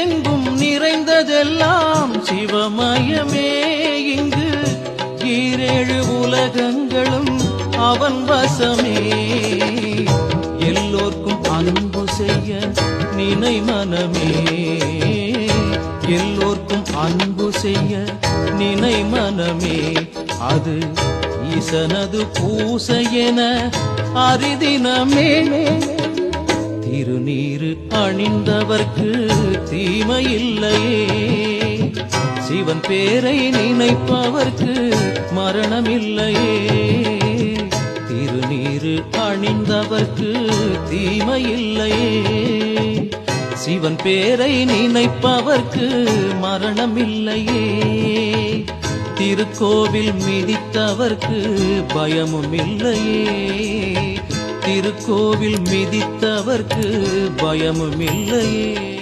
எங்கும் நிறைந்ததெல்லாம் சிவமயமே. இங்கு ஈரேழு உலகங்களும் அவன் வசமே. எல்லோர்க்கும் அன்பு செய்ய நினை மனமே. எல்லோர்க்கும் அன்பு செய்ய நினை மனமே. அது ஈசனது பூசையென அரிதினமே. திருநீரு அணிந்தவர்க்கு தீமையில்லையே. சிவன் பேரை நினைப்பவர்க்கு மரணமில்லையே. திருநீரு அணிந்தவர்க்கு தீமையில்லையே. சிவன் பேரை நினைப்பவர்க்கு மரணமில்லையே. திருக்கோவில் மிதித்தவர்க்கு பயமும் இல்லையே. திருக்கோவில் மிதித்தவர்க்கு பயமும் இல்லையே.